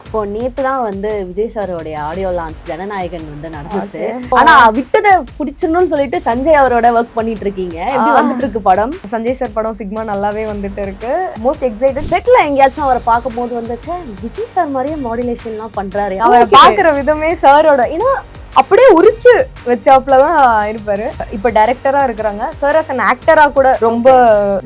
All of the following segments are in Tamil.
இப்போ நேத்து தான் வந்து விஜய் சாரோடைய ஆடியோ லான்ச் ஜனநாயகன் வந்து நடந்துச்சு. ஆனா விட்டதை பிடிச்சிடணும்னு சொல்லிட்டு சஞ்சய் அவரோட ஒர்க் பண்ணிட்டு இருக்கீங்க. எப்படி வந்துட்டு இருக்கு படம்? சஞ்சய் சார் படம் சிக்மா நல்லாவே வந்துட்டு இருக்கு. Most excited. செட்ல எங்கேயாச்சும் அவரை பார்க்கும் போது வந்துச்சு விஜய் சார் மாதிரியே மாடுலேஷன் எல்லாம் பண்றாரு. அவரை பாக்குற விதமே சாரோட, ஏன்னா அப்படியே உரிச்சு வச்சாப்லதான் இருப்பாரு. இப்ப டைரக்டரா இருக்கிறாங்க சார். அஸ் அன் ஆக்டரா கூட ரொம்ப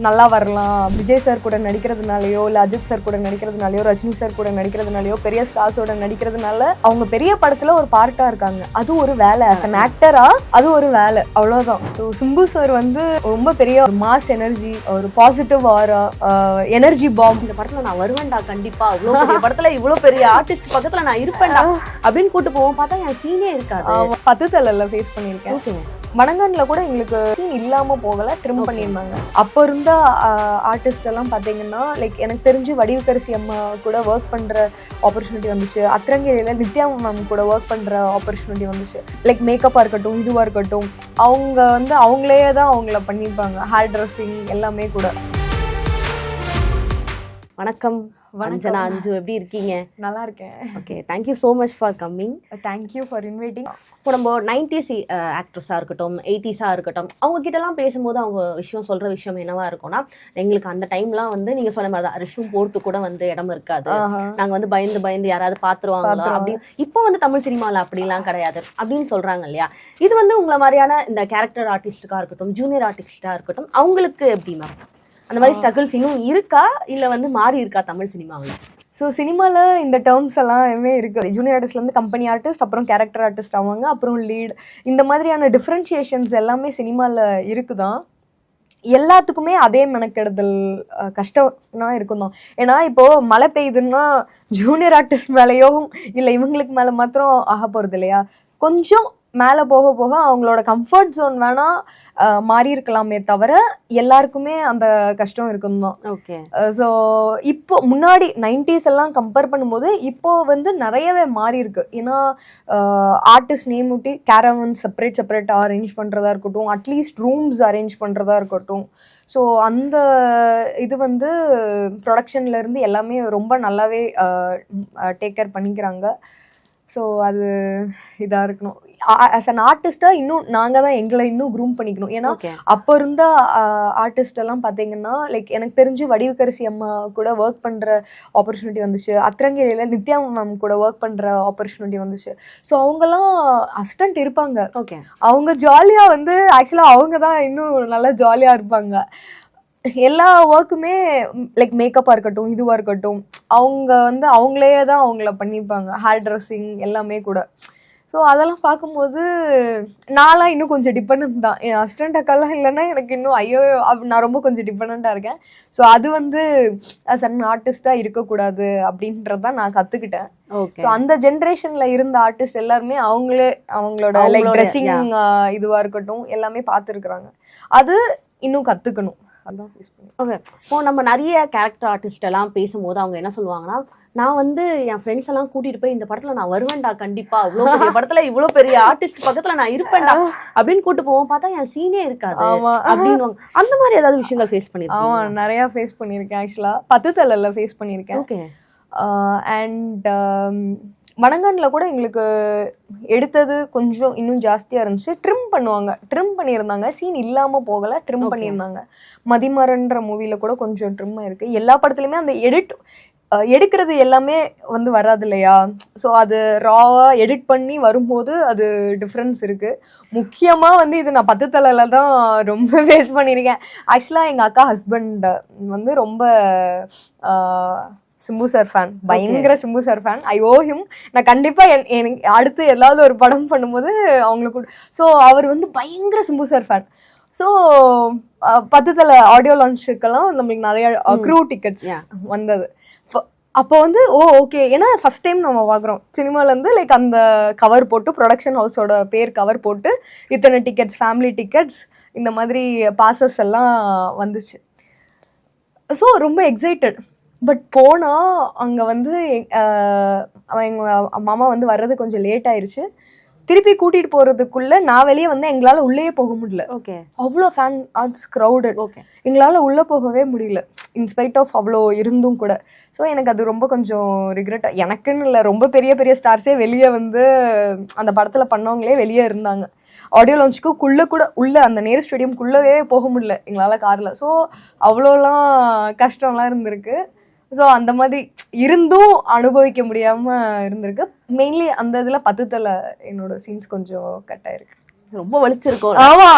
நல்லா வரலாம். விஜய் சார் கூட நடிக்கிறதுனாலயோ இல்ல அஜித் சார் கூட நடிக்கிறதுனாலயோ ரஜினி சார் கூட நடிக்கிறதுனாலயோ பெரிய ஸ்டார்ஸோட நடிக்கிறதுனால அவங்க பெரிய படத்துல ஒரு பார்ட்டா இருக்காங்க. அது ஒரு வேலை. அஸ் அன் ஆக்டரா அது ஒரு வேலை, அவ்வளவுதான். சிம்பு சார் வந்து ரொம்ப பெரிய ஒரு மாஸ் எனர்ஜி, ஒரு பாசிட்டிவ் ஆரா, எனர்ஜி பாம். இந்த படத்துல நான் வருவேன்டா கண்டிப்பா, இவ்வளவு பெரிய படத்துல இவ்வளவு பெரிய ஆர்டிஸ்ட் பக்கத்துல நான் இருப்பேன்டா அப்படின்னு கூட்டு போவோம். பார்த்தா என் சீனே இருக்காது. 10 தலல ஃபேஸ் பண்ணியிருக்கேன். வணங்கன்ல கூட எங்களுக்கு சீன் இல்லாம போகல, ட்ரிம் பண்ணியிருந்தாங்க. அப்போ இருந்த ஆர்டிஸ்ட் எல்லாம் பார்த்தீங்கன்னா லைக் எனக்கு தெரிஞ்சு வடிவுக்கரசி அம்மா கூட ஒர்க் பண்ற ஆப்பர்ச்சுனிட்டி வந்துச்சு. அத்திரங்கிரியில நித்யா மேம் கூட ஒர்க் பண்ற ஆப்பர்ச்சுனிட்டி வந்துச்சு. லைக் மேக்கப்பா இருக்கட்டும், இதுவா இருக்கட்டும், அவங்க வந்து அவங்களே தான் அவங்கள பண்ணியிருப்பாங்க. ஹேர் ட்ரெஸ்ஸிங் எல்லாமே கூட. வணக்கம் வஞ்சனா அஞ்சு, எப்படி இருக்கீங்க? நல்லா இருக்கேன். Okay, thank you so much for coming. Thank you for inviting. இப்போ நம்ம 90s ஆக்ட்ரஸாக இருக்கட்டும், 80s இருக்கட்டும், அவங்க கிட்டலாம் பேசும்போது அவங்க சொல்கிற விஷயம் என்னவா இருக்கும்னா, எங்களுக்கு அந்த டைம்லாம் வந்து நீங்கள் சொன்ன மாதிரி தான் ரெஸ்ட் ரூம் போகிறதுக்கு கூட வந்து இடம் இருக்காது. நாங்கள் வந்து பயந்து யாராவது பார்த்துருவாங்களா அப்படின்னு. இப்போ வந்து தமிழ் சினிமாவில் அப்படிலாம் கிடையாது அப்படின்னு சொல்கிறாங்க இல்லையா? இது வந்து உங்களை மாதிரியான இந்த கேரக்டர் ஆர்டிஸ்டுக்காக இருக்கட்டும், ஜூனியர் ஆர்டிஸ்டாக இருக்கட்டும், அவங்களுக்கு எப்படி மேம் அந்த மாதிரி ஸ்ட்ரகிள்ஸ் இன்னும் இருக்கா இல்லை வந்து மாறி இருக்கா தமிழ் சினிமாவில்? ஸோ சினிமாவில் இந்த டேர்ம்ஸ் எல்லாமே இருக்குது. ஜூனியர் ஆர்டிஸ்ட்லேருந்து கம்பெனி ஆர்டிஸ்ட், அப்புறம் கேரக்டர் ஆர்டிஸ்ட் ஆவாங்க, அப்புறம் லீட். இந்த மாதிரியான டிஃப்ரென்ஷியேஷன்ஸ் எல்லாமே சினிமாவில் இருக்குதான். எல்லாத்துக்குமே அதே மெனக்கெடுதல் கஷ்டம்னா இருக்கும் தான். ஏன்னா இப்போது மழை பெய்யுதுன்னா ஜூனியர் ஆர்டிஸ்ட் மேலேயோ இல்லை இவங்களுக்கு மேலே மாத்திரம் ஆக போகிறது இல்லையா. கொஞ்சம் மேலே போக போக அவங்களோட கம்ஃபர்ட் ஜோன் வேணா மாறி இருக்கலாமே தவிர எல்லாருக்குமே அந்த கஷ்டம் இருக்கும் தான். ஓகே. ஸோ இப்போ முன்னாடி 90s எல்லாம் கம்பேர் பண்ணும்போது இப்போ வந்து நிறையவே மாறி இருக்கு. ஏன்னா ஆர்டிஸ்ட் நேம் ஊட்டி கேரவன் செப்பரேட்டாக அரேஞ்ச் பண்ணுறதா இருக்கட்டும், அட்லீஸ்ட் ரூம்ஸ் அரேஞ்ச் பண்ணுறதா இருக்கட்டும். ஸோ அந்த இது வந்து ப்ரொடக்ஷன்லேருந்து எல்லாமே ரொம்ப நல்லாவே டேக் கேர் பண்ணிக்கிறாங்க. ஸோ அது இதாக இருக்கணும். ஆஸ் அன் ஆர்டிஸ்டாக இன்னும் நாங்கள் தான் எங்களை இன்னும் க்ரூம் பண்ணிக்கணும். ஏன்னா அப்போ இருந்த ஆர்டிஸ்ட் எல்லாம் பார்த்தீங்கன்னா லைக் எனக்கு தெரிஞ்சு வடிவுக்கரசி அம்மா கூட ஒர்க் பண்ணுற ஆப்பர்ச்சுனிட்டி வந்துச்சு. அத்திரங்கிரியில் நித்யா மேம் கூட ஒர்க் பண்ணுற ஆப்பர்ச்சுனிட்டி வந்துச்சு. ஸோ அவங்கெல்லாம் அசிஸ்டன்ட் இருப்பாங்க. ஓகே. அவங்க ஜாலியாக வந்து ஆக்சுவலாக அவங்க தான் இன்னும் நல்லா ஜாலியாக இருப்பாங்க. எல்லா ஒர்க்குமே லைக் மேக்கப்பாக இருக்கட்டும், இதுவாக இருக்கட்டும், அவங்க வந்து அவங்களே தான் அவங்கள பண்ணியிருப்பாங்க. ஹேர் ட்ரெஸ்ஸிங் எல்லாமே கூட. ஸோ அதெல்லாம் பார்க்கும்போது நான்லாம் இன்னும் கொஞ்சம் டிபெண்ட் தான். என் அசிஸ்டன்ட் அக்காலாம் இல்லைன்னா எனக்கு இன்னும் ஐயோ நான் ரொம்ப கொஞ்சம் டிபெண்ட்டாக இருக்கேன். ஸோ அது வந்து அஸ் அன் ஆர்டிஸ்டாக இருக்கக்கூடாது அப்படின்றதான் நான் கற்றுக்கிட்டேன். ஸோ அந்த ஜென்ரேஷனில் இருந்த ஆர்டிஸ்ட் எல்லாருமே அவங்களே அவங்களோட லைக் ட்ரெஸ்ஸிங் இதுவாக இருக்கட்டும் எல்லாமே பார்த்துருக்குறாங்க. அது இன்னும் கற்றுக்கணும். அதான் ஓகே. இப்போ நம்ம நிறைய கேரக்டர் ஆர்டிஸ்ட் எல்லாம் பேசும்போது அவங்க என்ன சொல்லுவாங்கன்னா, நான் வந்து என் ஃப்ரெண்ட்ஸ் எல்லாம் கூட்டிட்டு போய் இந்த படத்துல நான் வருவேன்டா கண்டிப்பா, இவ்வளவு பெரிய படத்துல இவ்வளவு பெரிய ஆர்டிஸ்ட் பக்கத்துல நான் இருப்பேன்டா அப்படின்னு கூட்டு போவோம். பார்த்தா என் சீனே இருக்காது அப்படின்னு. அந்த மாதிரி ஏதாவது விஷயங்கள் ஃபேஸ் பண்ணிருக்கேன்? ஆமா, நிறைய ஃபேஸ் பண்ணியிருக்கேன். ஆக்சுவலா 10 தலல ஃபேஸ் பண்ணியிருக்கேன். ஓகே. அண்ட் வணங்கன்ல கூட எங்களுக்கு எடுத்தது கொஞ்சம் இன்னும் ஜாஸ்தியாக இருந்துச்சு. ட்ரிம் பண்ணியிருந்தாங்க. சீன் இல்லாமல் போகலை, ட்ரிம் பண்ணியிருந்தாங்க. மதிமரன்ற மூவியில் கூட கொஞ்சம் ட்ரிம் ஆயிருக்கு. எல்லா படத்துலையுமே அந்த எடுக்கிறது எல்லாமே வந்து வராது இல்லையா. ஸோ அது ராவாக எடிட் பண்ணி வரும்போது அது டிஃப்ரென்ஸ் இருக்குது. முக்கியமாக வந்து இது நான் 10 தலல தான் ரொம்ப ஃபேஸ் பண்ணியிருக்கேன். ஆக்சுவலாக எங்கள் அக்கா ஹஸ்பண்ட் வந்து ரொம்ப சிம்பு சார் ஃபேன், பயங்கர சிம்பு சார் ஃபேன். ஐ ஓ ஹிம். நான் கண்டிப்பாக எனக்கு அடுத்து ஏதாவது ஒரு படம் பண்ணும்போது அவங்களுக்கு. ஸோ அவர் வந்து பயங்கர சிம்பு சார் ஃபேன். ஸோ 10 தல ஆடியோ லான்ச்சுக்கெல்லாம் நம்மளுக்கு நிறைய க்ரூ டிக்கெட்ஸ் வந்தது. அப்போ வந்து ஓகே, ஏன்னா ஃபர்ஸ்ட் டைம் நம்ம பார்க்குறோம் சினிமாலேருந்து லைக் அந்த கவர் போட்டு ப்ரொடக்ஷன் ஹவுஸோட பேர் கவர் போட்டு இத்தனை டிக்கெட்ஸ், ஃபேமிலி டிக்கெட்ஸ், இந்த மாதிரி பாசஸ் எல்லாம் வந்துச்சு. ஸோ ரொம்ப எக்ஸைட்டட். பட் போனால் அங்கே வந்து எங்கள் மாமா வந்து வர்றது கொஞ்சம் லேட் ஆயிடுச்சு. திருப்பி கூட்டிட்டு போறதுக்குள்ள நான் வெளியே வந்து எங்களால உள்ளேயே போக முடியல. ஓகே. அவ்வளோ ஃபேன் ஆர்ட்ஸ் க்ரௌடட். ஓகே. எங்களால உள்ள போகவே முடியல இன்ஸ்பைட் ஆஃப் அவ்வளோ இருந்தும் கூட. ஸோ எனக்கு அது ரொம்ப கொஞ்சம் ரிக்ரெட். எனக்குன்னு இல்லை, ரொம்ப பெரிய பெரிய ஸ்டார்ஸே வெளியே வந்து அந்த படத்துல பண்ணவங்களே வெளியே இருந்தாங்க. ஆடியோ லான்ச்சுக்கு கூட உள்ள அந்த நேரு ஸ்டேடியம்குள்ளவே போக முடியல எங்களால கார்ல. ஸோ அவ்வளோலாம் கஷ்டம்லாம் இருந்திருக்கு. ஸோ அந்த மாதிரி இருந்தும் அனுபவிக்க முடியாம இருந்திருக்கு. மெயின்லி அந்த இதுல 10 தலை என்னோட சீன்ஸ் கொஞ்சம் கட் ஆயிருக்கு. ரொம்ப வலிச்சிருக்கும். ஆமா,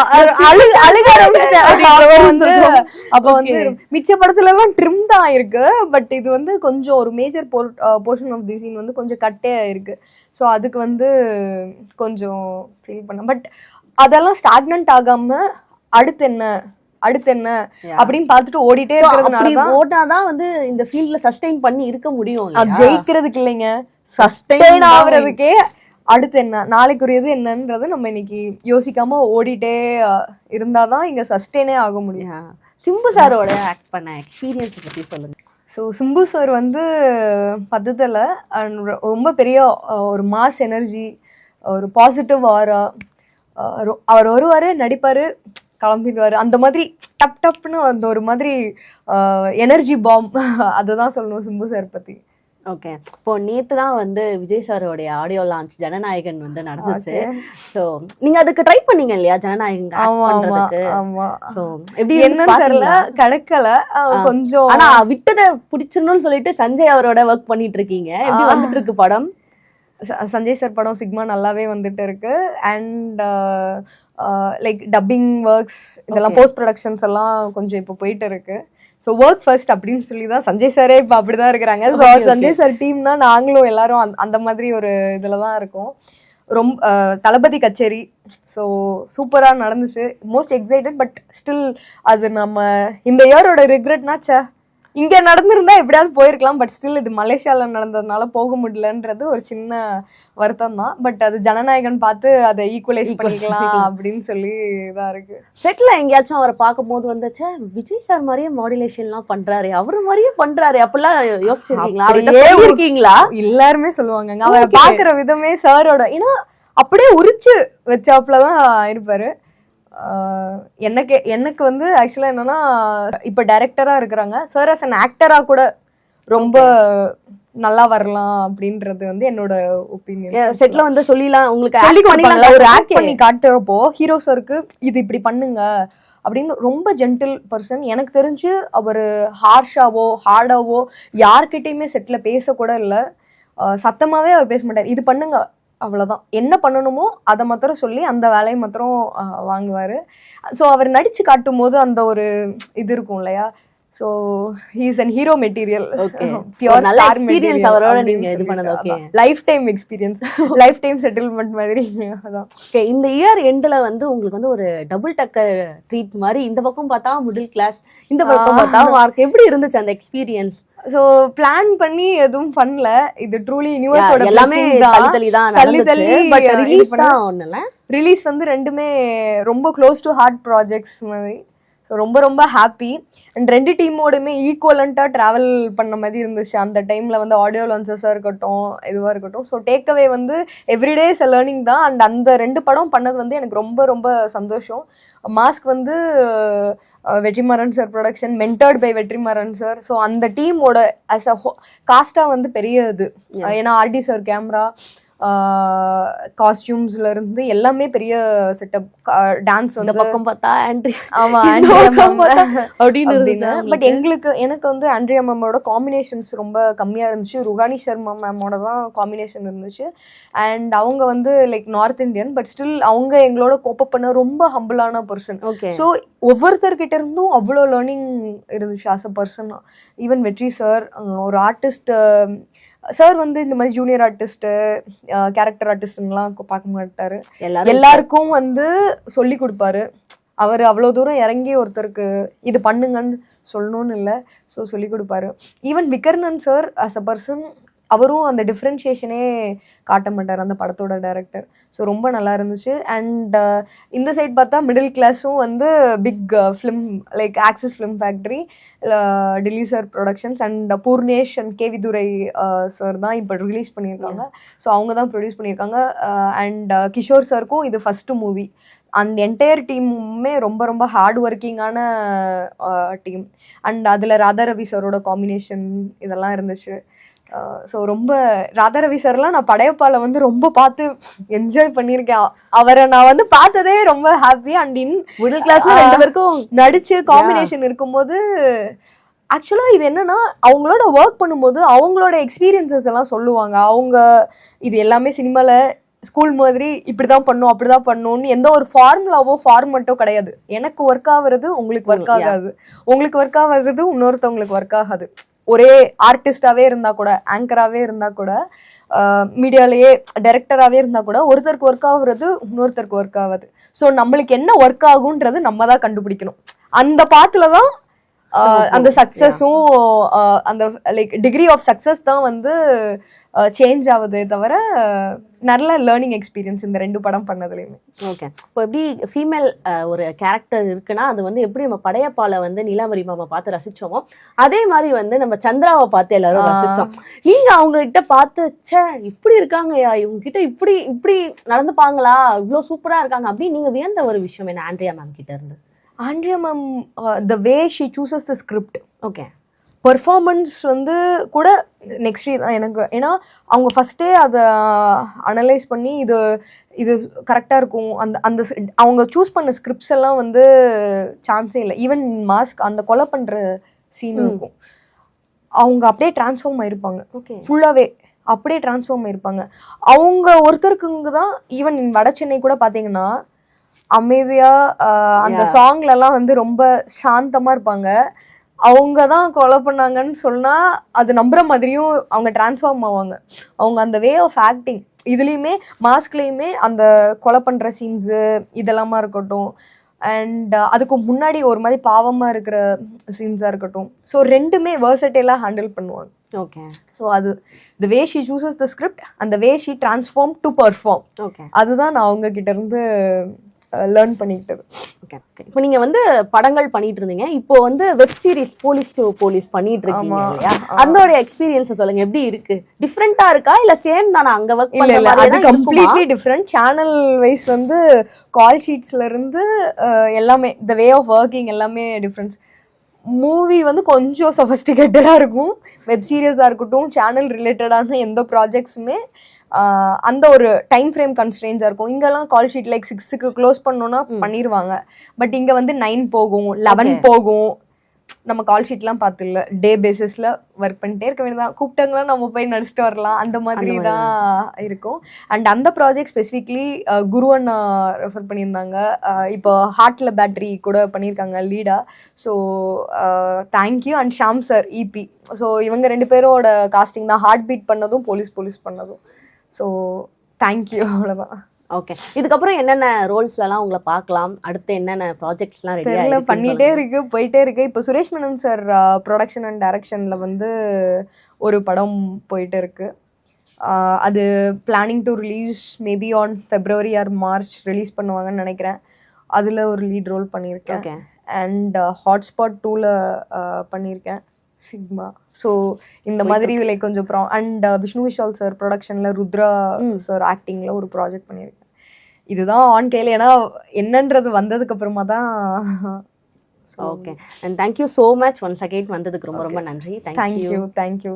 அழுக ஆரம்பிச்சிட்டேன். அப்ப வந்து மிச்ச படத்துல எல்லாம் ட்ரிம் தான் இருக்கு. பட் இது வந்து கொஞ்சம் ஒரு major portion of the scene வந்து கொஞ்சம் கட்டே ஆயிருக்கு. ஸோ அதுக்கு வந்து கொஞ்சம் ஃபீல் பண்ணேன். பட் அதெல்லாம் ஸ்டாக்னன்ட் ஆகாம அடுத்து என்ன அப்படின்னு பார்த்துட்டு ஓடிட்டே இருக்கிறதுனால ஓட்டாதான் வந்து இந்த ஃபீல்ட்ல சஸ்டெயின் பண்ணி இருக்க முடியும். ஜெயிக்கிறதுக்கு இல்லைங்க, சஸ்டெயின் ஆகுறதுக்கே அடுத்து என்ன, நாளைக்குரியது என்னன்றது நம்ம இன்னைக்கு யோசிக்காம ஓடிட்டே இருந்தாதான் இங்க சஸ்டெயினே ஆக முடியும். சிம்பு சாரோட ஆக்ட் பண்ண எக்ஸ்பீரியன்ஸ் பத்தி சொல்லுங்க. ஸோ சிம்பு சார் வந்து 10 தலை ரொம்ப பெரிய ஒரு மாஸ் எனர்ஜி, ஒரு பாசிட்டிவ் ஆரா. அவர் வருவாரு, நடிப்பாரு, கிளம்பிடுவாரு. அந்த மாதிரி டப் டப்னு அந்த ஒரு மாதிரி எனர்ஜி பாம். அதுதான் சொல்லணும் சிம்பு சார் பத்தி. ஓகே. இப்போ நேத்து தான் வந்து விஜய் சாரோடைய ஆடியோ லான்ச் ஜனநாயகன் வந்து நடந்துச்சு. சோ நீங்க அதுக்கு ட்ரை பண்ணீங்க இல்லையா, ஜனநாயகன் பண்றதுக்கு? ஆமா. சோ எப்படி என்னன்னு தெரியல, கிடைக்கல கொஞ்சம். ஆனா விட்டதை பிடிச்சிடணும்னு சொல்லிட்டு சஞ்சய் அவரோட ஒர்க் பண்ணிட்டு இருக்கீங்க. எப்படி வந்துட்டு இருக்கு படம்? சஞ்சய் சார் படம் சிக்மா நல்லாவே வந்துட்டு இருக்கு. அண்ட் லைக் டப்பிங் ஒர்க்ஸ் இதெல்லாம் போஸ்ட் ப்ரொடக்ஷன்ஸ் எல்லாம் கொஞ்சம் இப்போ போயிட்டு இருக்கு. ஸோ ஒர்க் ஃபர்ஸ்ட் அப்படின்னு சொல்லி தான் சஞ்சய் சாரே இப்போ அப்படிதான் இருக்கிறாங்க. ஸோ சஞ்சய் சார் டீம்னா நாங்களும் எல்லாரும் அந்த மாதிரி ஒரு இதில் தான் இருக்கோம். ரொம்ப தளபதி கச்சேரி ஸோ சூப்பராக நடந்துச்சு. Most excited. பட் ஸ்டில் அது நம்ம இந்த இயரோட ரிக்ரெட்னாச்சா இங்க நடந்திருந்தா எப்படியாவது போயிருக்கலாம். பட் ஸ்டில் இது மலேசியால நடந்ததுனால போக முடியலன்றது ஒரு சின்ன வருத்தம் தான். பட் அது ஜனநாயகன் பார்த்து அதை ஈக்குவலைஸ் பண்ணிக்கலாம் அப்படின்னு சொல்லி தான் இருக்கு. செட்ல எங்கேயாச்சும் அவரை பார்க்கும் போது வந்துச்சு, விஜய் சார் மாதிரியே மாடுலேஷன் எல்லாம் பண்றாரு, அவரு மாதிரியே பண்றாரு அப்படிலாம் யோசிச்சிருக்கீங்களா? எல்லாருமே சொல்லுவாங்க அவரை பாக்குற விதமே சாரோட, ஏன்னா அப்படியே உரிச்சு வச்சாப்புலதான் இருப்பாரு. எனக்கு வந்து ஆக்சுவலா என்னன்னா, இப்ப டைரக்டரா இருக்கிறாங்க சார், அஸ் அன் ஆக்டரா கூட ரொம்ப நல்லா வரலாம் அப்படின்றது வந்து என்னோட ஒப்பீனியன். செட்ல வந்து சொல்லிலாம் உங்களுக்கு ஒரு ஆக்ட் பண்ணி காட்டுறப்போ ஹீரோ சாருக்கு இது இப்படி பண்ணுங்க அப்படின்னு ரொம்ப ஜென்டில் பர்சன். எனக்கு தெரிஞ்சு அவர் ஹார்ஷாவோ ஹார்டாவோ யார்கிட்டயுமே செட்ல பேசக்கூட இல்லை. சத்தமாவே அவர் பேச மாட்டார். இது பண்ணுங்க அவ்வளோதான், என்ன பண்ணணுமோ அதை மாத்திரம் சொல்லி அந்த வேலையை மாத்திரம் வாங்குவார். ஸோ அவர் நடிச்சு காட்டும் போது அந்த ஒரு இது இருக்கும் இல்லையா. So he's an hero material. Life time experience, life time settlement மாதிரி. அதான் இந்த இயர் எண்டில் வந்து உங்களுக்கு வந்து ஒரு டபுள் டக்கர் ட்ரீட் மாதிரி, இந்த பக்கம் பார்த்தா மிடில் கிளாஸ், இந்த பக்கம் பார்த்தா மார்க். எப்படி இருந்துச்சு அந்த எக்ஸ்பீரியன்ஸ்? சோ பிளான் பண்ணி எதுவும் பண்ணல. இது ட்ரூலி யூனிவர்ஸோட எல்லாமே தள்ளி பட் ரிலீஸ் தான் ஒண்ணுல. ரிலீஸ் வந்து ரெண்டுமே ரொம்ப க்ளோஸ் டு ஹார்ட் ப்ராஜெக்ட்ஸ் மாதிரி. ஸோ ரொம்ப ரொம்ப ஹாப்பி. அண்ட் ரெண்டு டீமோடையுமே ஈக்குவலண்ட்டாக ட்ராவல் பண்ண மாதிரி இருந்துச்சு அந்த டைமில் வந்து. ஆடியோ லான்ச்சஸாக இருக்கட்டும், இதுவாக இருக்கட்டும். ஸோ டேக்அவே வந்து எவ்ரிடே இஸ் அ லேர்னிங் தான். அண்ட் அந்த 2 படம் பண்ணது வந்து எனக்கு ரொம்ப ரொம்ப சந்தோஷம். மாஸ்க் வந்து Vetrimaaran sir production, mentored by Vetrimaaran sir. So அந்த டீமோட அஸ் அ காஸ்டாக வந்து பெரிய இது. ஏன்னா ஆர்டி சார் கேமரா, காஸ்டியூம்ஸ்ல இருந்து எல்லாமே பெரிய செட்டப். டான்ஸ் வந்து பக்கம் பார்த்தா ஆமா பட் எனக்கு வந்து ஆண்ட்ரியா மேமோட காம்பினேஷன்ஸ் ரொம்ப கம்மியா இருந்துச்சு. ருஹானி சர்மா மேமோட தான் காம்பினேஷன் இருந்துச்சு. அண்ட் அவங்க வந்து like north Indian, but still அவங்க எங்களோட கோப்பப் பண்ண ரொம்ப ஹம்பிளான பர்சன். ஸோ ஒவ்வொருத்தர்கிட்ட இருந்தும் அவ்வளோ லேர்னிங் இருந்துச்சு ஆஸ் அ பர்சன். ஈவன் வெற்றி சார் ஒரு ஆர்டிஸ்ட் சார் வந்து இந்த மாதிரி ஜூனியர் ஆர்டிஸ்ட், கேரக்டர் ஆர்டிஸ்ட்லாம் பார்க்க மாட்டாரு. எல்லாருக்கும் வந்து சொல்லி கொடுப்பாரு. அவர் அவ்வளோ தூரம் இறங்கி ஒருத்தருக்கு இது பண்ணுங்கன்னு சொல்லணும்னு இல்லை. ஸோ சொல்லி கொடுப்பாரு. Even Vikarnan sir as a person அவரும் அந்த டிஃப்ரென்ஷியேஷனே காட்ட மாட்டார் அந்த படத்தோட டைரக்டர். ஸோ ரொம்ப நல்லா இருந்துச்சு. அண்ட் இந்த சைட் பார்த்தா மிடில் கிளாஸும் வந்து big film like Axis film factory, Dilli sir productions and Purnesh and K Vidhurai sir தான் இப்போ ரிலீஸ் பண்ணியிருக்காங்க. ஸோ அவங்க தான் ப்ரொடியூஸ் பண்ணியிருக்காங்க. அண்ட் கிஷோர் சாருக்கும் இது ஃபஸ்ட்டு மூவி. அண்ட் என்டையர் டீமுமே ரொம்ப ரொம்ப ஹார்ட் ஒர்க்கிங்கான டீம். அண்ட் அதில் ராதா ரவி சாரோட காம்பினேஷன் இதெல்லாம் இருந்துச்சு. ஸோ ரொம்ப ராதா ரவி சார்லாம் நான் படையப்பால வந்து ரொம்ப பார்த்து என்ஜாய் பண்ணியிருக்கேன். அவரை நான் வந்து பார்த்ததே ரொம்ப ஹாப்பி. அண்ட் மிடில் கிளாஸ்ல 2 பேருக்கும் நடிச்சு காம்பினேஷன் இருக்கும்போது ஆக்சுவலாக இது என்னன்னா அவங்களோட ஒர்க் பண்ணும்போது அவங்களோட எக்ஸ்பீரியன்சஸ் எல்லாம் சொல்லுவாங்க. அவங்க இது எல்லாமே சினிமாவில் ஸ்கூல் மாதிரி இப்படிதான் பண்ணும் அப்படிதான் பண்ணும்னு எந்த ஒரு ஃபார்முலாவோ ஃபார்மெட்டோ கிடையாது. எனக்கு ஒர்க் ஆகுறது உங்களுக்கு ஒர்க் ஆகாது, உங்களுக்கு ஒர்க் ஆகுறது இன்னொருத்தவங்களுக்கு ஒர்க் ஆகாது. ஒரே ஆர்டிஸ்டாவே இருந்தா கூட, ஆங்கராகவே இருந்தா கூட, மீடியாலேயே டைரக்டராகவே இருந்தா கூட ஒருத்தருக்கு ஒர்க் ஆகுறது இன்னொருத்தருக்கு ஒர்க் ஆகாது. ஸோ நம்மளுக்கு என்ன ஒர்க் ஆகுன்றது நம்ம தான் கண்டுபிடிக்கணும். அந்த பாத்துல தான் அந்த சக்சஸும் அந்த லைக் டிகிரி ஆஃப் சக்சஸ் தான் வந்து சேஞ்ச் ஆகுதே தவிர நல்ல லேர்னிங் எக்ஸ்பீரியன்ஸ் இந்த 2 படம் பண்ணதுலையுமே. ஓகே, இப்போ எப்படி ஃபீமேல் ஒரு கேரக்டர் இருக்குன்னா அது வந்து எப்படி நம்ம படையப்பால வந்து நிலாவரி மாமா பார்த்து ரசிச்சோமோ அதே மாதிரி வந்து நம்ம சந்திராவை பார்த்து எல்லாரும் ரசிச்சோம். நீங்க அவங்க கிட்ட பார்த்து ச்சே இப்படி இருக்காங்கயா, இவங்க கிட்ட இப்படி இப்படி நடந்துப்பாங்களா, இவ்வளோ சூப்பரா இருக்காங்க அப்படின்னு நீங்க வியந்த ஒரு விஷயம் என்ன ஆண்ட்ரியா மேம் கிட்ட இருந்து? Andrea ma'am the way she chooses the script, okay, performance வந்து கூட நெக்ஸ்ட் தான் எனக்கு. ஏன்னா அவங்க ஃபஸ்ட்டே அதை அனலைஸ் பண்ணி இது இது கரெக்டாக இருக்கும். அந்த அந்த அவங்க சூஸ் பண்ண ஸ்கிரிப்ட்ஸ் எல்லாம் வந்து சான்ஸே இல்லை. ஈவன் மாஸ்க் அந்த கொலை பண்ணுற சீன் இருக்கும், அவங்க அப்படியே டிரான்ஸ்ஃபார்ம் ஆயிருப்பாங்க. ஓகே, ஃபுல்லாகவே அப்படியே டிரான்ஸ்ஃபார்ம் ஆயிருப்பாங்க. அவங்க ஒருத்தருக்குங்க தான். ஈவன் வட சென்னை கூட பார்த்தீங்கன்னா அமைதியா அந்த சாங்லலாம் வந்து ரொம்ப சாந்தமா இருப்பாங்க. அவங்க தான் கொலை பண்ணாங்கன்னு சொன்னா அது நம்புற மாதிரியும் அவங்க டிரான்ஸ்ஃபார்ம் ஆவாங்க. அவங்க அந்த வே ஆஃப் ஆக்டிங் இதுலேயுமே மாஸ்க்லேயுமே அந்த கொலை பண்ற சீன்ஸு இதெல்லாமா இருக்கட்டும், அண்ட் அதுக்கு முன்னாடி ஒரு மாதிரி பாவமா இருக்கிற சீன்ஸாக இருக்கட்டும். ஸோ 2மே வேர்சட்டைலாக ஹேண்டில் பண்ணுவாங்க. ஓகே, ஸோ அது the way she chooses the script and the way she transform to perform. Okay, அதுதான் நான் அவங்க கிட்ட இருந்து லேர்ன் பண்ணிக்கிட்டது. Okay, okay. இப்போ நீங்க வந்து படங்கள் பண்ணிட்டு இருந்தீங்க, இப்போ வந்து web series police to police பண்ணிட்டு இருக்கீங்க இல்லையா? அதோட எக்ஸ்பீரியன்ஸ் சொல்லுங்க, எப்படி இருக்கு? டிஃபரெண்டா இருக்கா இல்ல சேம் தானா? அங்க வர்க் பண்ற மாதிரி அது கம்ப்ளீட்லி டிஃபரெண்ட். சேனல் வைஸ் வந்து கால் ஷீட்ஸ்ல இருந்து எல்லாமே த வே ஆஃப் ஒர்க்கிங் எல்லாமே டிஃபரன்ஸ். மூவி வந்து கொஞ்சம் சொஃபஸ்டிகேட்டடாக இருக்கும். வெப் சீரிஸாக இருக்கட்டும், சேனல் ரிலேட்டடான எந்த ப்ராஜெக்ட்ஸுமே அந்த ஒரு டைம் ஃப்ரேம் கன்ஸ்ட்ரெயின்ஸாக இருக்கும். இங்கெல்லாம் கால் ஷீட் லைக் 6க்கு க்ளோஸ் பண்ணோன்னா பண்ணிடுவாங்க. பட் இங்கே வந்து 9 போகும், 11 போகும். நம்ம கால் ஷீட்லாம் பார்த்துல டே பேசிஸில் ஒர்க் பண்ணிட்டே இருக்க வேண்டியதான். கூப்பிட்டாங்களா நம்ம போய் நடிச்சிட்டு வரலாம், அந்த மாதிரி தான் இருக்கும். அண்ட் அந்த ப்ராஜெக்ட் ஸ்பெசிஃபிக்லி குருவன் ரெஃபர் பண்ணியிருந்தாங்க. இப்போ ஹார்ட்டில் பேட்டரி கூட பண்ணியிருக்காங்க லீடா. So thank you. And Sham sir இபி. ஸோ இவங்க 2 பேரோட காஸ்டிங் தான் ஹார்ட் பீட் பண்ணதும் போலீஸ் பண்ணதும். ஸோ தேங்க்யூ, அவ்வளோதான். ஓகே, இதுக்கப்புறம் என்னென்ன ரோல்ஸ்லாம் உங்களை பார்க்கலாம்? அடுத்து என்னென்ன ப்ராஜெக்ட்ஸ்லாம் ரெடியாக பண்ணிட்டே இருக்கு, போயிட்டே இருக்கு. இப்போ Suresh Menon sir production and டைரக்ஷனில் வந்து ஒரு படம் போயிட்டு இருக்கு. அது planning to release maybe on February or March release பண்ணுவாங்கன்னு நினைக்கிறேன். அதில் ஒரு லீட் ரோல் பண்ணியிருக்கேன். ஓகே, அண்ட் ஹாட்ஸ்பாட் 2ல பண்ணியிருக்கேன், சிக்மா. ஸோ இந்த மாதிரி லைக் கொஞ்சம் அண்ட் விஷ்ணு விஷால் சார் ப்ரொடக்ஷனில் ருத்ரா சார் ஆக்டிங்கில் ஒரு ப்ராஜெக்ட் பண்ணியிருக்கேன். இதுதான் ஆன் கையில். ஏன்னா என்னன்றது வந்ததுக்கு அப்புறமா தான். Okay, and thank you so much once again வந்ததுக்கு ரொம்ப ரொம்ப நன்றி. தேங்க்யூ.